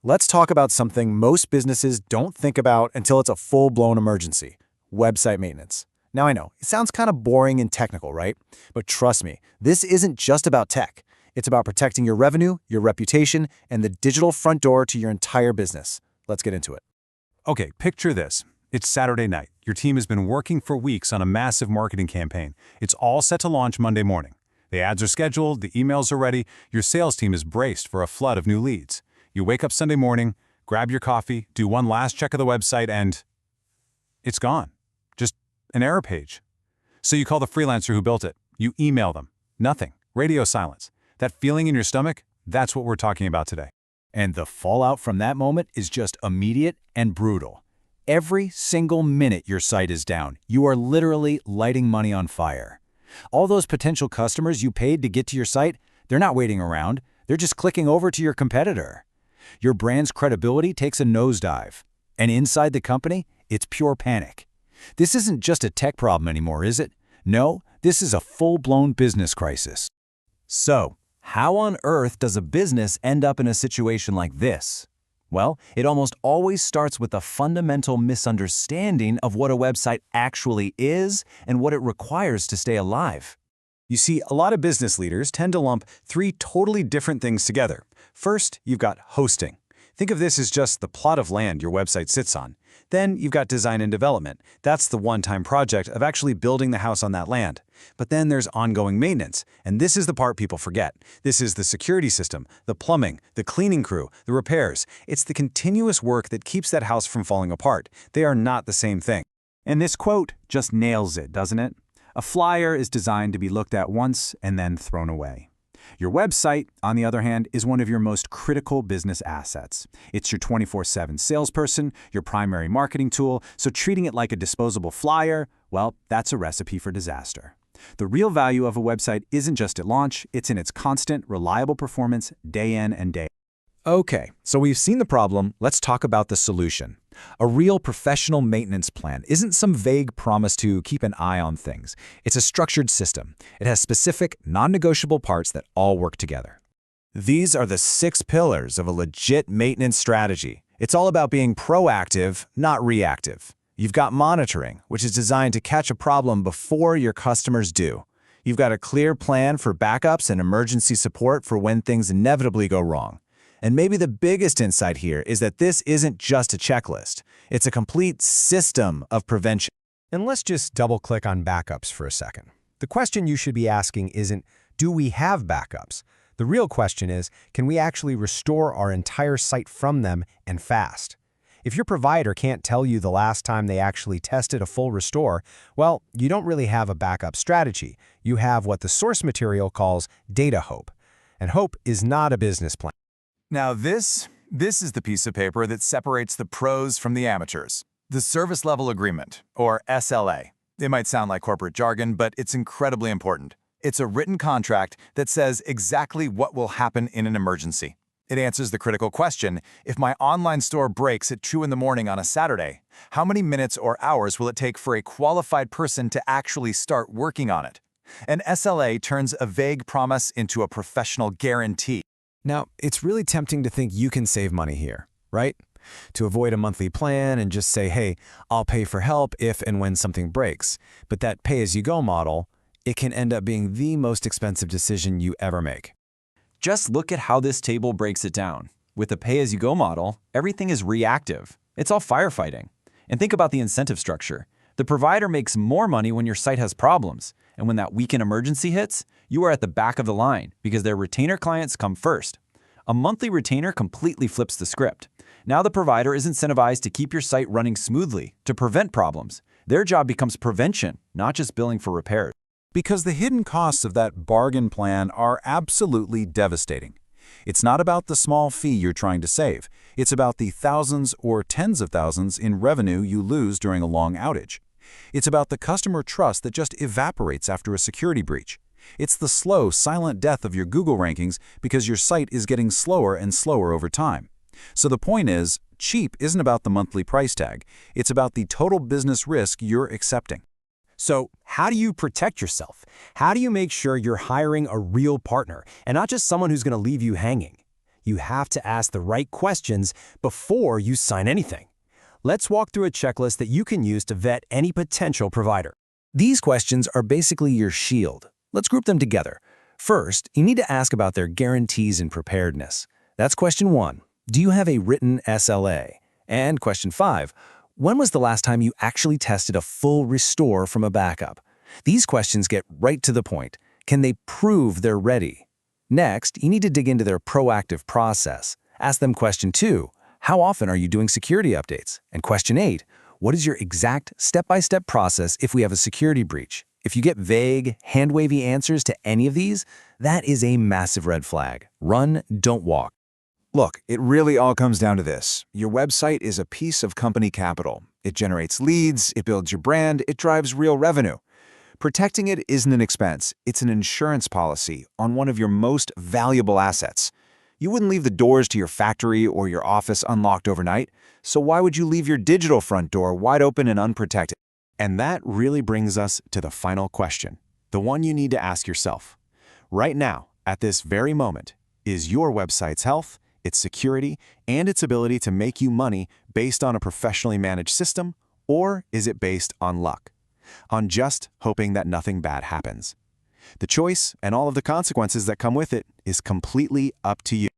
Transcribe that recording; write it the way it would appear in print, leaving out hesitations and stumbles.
Let's talk about something most businesses don't think about until it's a full-blown emergency: website maintenance. Now I know, it sounds kind of boring and technical, right? But trust me, this isn't just about tech. It's about protecting your revenue, your reputation, and the digital front door to your entire business. Let's get into it. Okay, picture this. It's Saturday night. Your team has been working for weeks on a massive marketing campaign. It's all set to launch Monday morning. The ads are scheduled, the emails are ready, your sales team is braced for a flood of new leads. You wake up Sunday morning, grab your coffee, do one last check of the website, and it's gone. Just an error page. So you call the freelancer who built it. You email them. Nothing. Radio silence. That feeling in your stomach, that's what we're talking about today. And the fallout from that moment is just immediate and brutal. Every single minute your site is down, you are literally lighting money on fire. All those potential customers you paid to get to your site, they're not waiting around. They're just clicking over to your competitor. Your brand's credibility takes a nosedive. And inside the company, it's pure panic. This isn't just a tech problem anymore, is it? No, this is a full-blown business crisis. So, how on earth does a business end up in a situation like this? Well, it almost always starts with a fundamental misunderstanding of what a website actually is and what it requires to stay alive. You see, a lot of business leaders tend to lump three totally different things together. First, you've got hosting. Think of this as just the plot of land your website sits on. Then you've got design and development. That's the one-time project of actually building the house on that land. But then there's ongoing maintenance, and this is the part people forget. This is the security system, the plumbing, the cleaning crew, the repairs. It's the continuous work that keeps that house from falling apart. They are not the same thing. And this quote just nails it, doesn't it? A flyer is designed to be looked at once and then thrown away. Your website, on the other hand, is one of your most critical business assets. It's your 24/7 salesperson, your primary marketing tool, so treating it like a disposable flyer, well, that's a recipe for disaster. The real value of a website isn't just at launch, it's in its constant, reliable performance day in and day out. Okay, so we've seen the problem, let's talk about the solution. A real professional maintenance plan isn't some vague promise to keep an eye on things. It's a structured system. It has specific, non-negotiable parts that all work together. These are the 6 pillars of a legit maintenance strategy. It's all about being proactive, not reactive. You've got monitoring, which is designed to catch a problem before your customers do. You've got a clear plan for backups and emergency support for when things inevitably go wrong. And maybe the biggest insight here is that this isn't just a checklist. It's a complete system of prevention. And let's just double-click on backups for a second. The question you should be asking isn't, do we have backups? The real question is, can we actually restore our entire site from them and fast? If your provider can't tell you the last time they actually tested a full restore, well, you don't really have a backup strategy. You have what the source material calls data hope. And hope is not a business plan. Now this is the piece of paper that separates the pros from the amateurs. The Service Level Agreement, or SLA. It might sound like corporate jargon, but it's incredibly important. It's a written contract that says exactly what will happen in an emergency. It answers the critical question, if my online store breaks at 2 in the morning on a Saturday, how many minutes or hours will it take for a qualified person to actually start working on it? An SLA turns a vague promise into a professional guarantee. Now, it's really tempting to think you can save money here, right? To avoid a monthly plan and just say, hey, I'll pay for help if and when something breaks. But that pay-as-you-go model, it can end up being the most expensive decision you ever make. Just look at how this table breaks it down. With the pay-as-you-go model, everything is reactive. It's all firefighting. And think about the incentive structure. The provider makes more money when your site has problems. And when that weekend emergency hits, you are at the back of the line because their retainer clients come first. A monthly retainer completely flips the script. Now the provider is incentivized to keep your site running smoothly, to prevent problems. Their job becomes prevention, not just billing for repairs. Because the hidden costs of that bargain plan are absolutely devastating. It's not about the small fee you're trying to save. It's about the thousands or tens of thousands in revenue you lose during a long outage. It's about the customer trust that just evaporates after a security breach. It's the slow, silent death of your Google rankings because your site is getting slower and slower over time. So the point is, cheap isn't about the monthly price tag. It's about the total business risk you're accepting. So how do you protect yourself? How do you make sure you're hiring a real partner and not just someone who's going to leave you hanging? You have to ask the right questions before you sign anything. Let's walk through a checklist that you can use to vet any potential provider. These questions are basically your shield. Let's group them together. First, you need to ask about their guarantees and preparedness. That's question 1. Do you have a written SLA? And question 5, when was the last time you actually tested a full restore from a backup? These questions get right to the point. Can they prove they're ready? Next, you need to dig into their proactive process. Ask them question 2, how often are you doing security updates? And question 8, what is your exact step-by-step process if we have a security breach? If you get vague, hand-wavy answers to any of these, that is a massive red flag. Run, don't walk. Look, it really all comes down to this. Your website is a piece of company capital. It generates leads, it builds your brand, it drives real revenue. Protecting it isn't an expense, it's an insurance policy on one of your most valuable assets. You wouldn't leave the doors to your factory or your office unlocked overnight, so why would you leave your digital front door wide open and unprotected? And that really brings us to the final question, the one you need to ask yourself. Right now, at this very moment, is your website's health, its security, and its ability to make you money based on a professionally managed system, or is it based on luck? On just hoping that nothing bad happens? The choice and all of the consequences that come with it is completely up to you.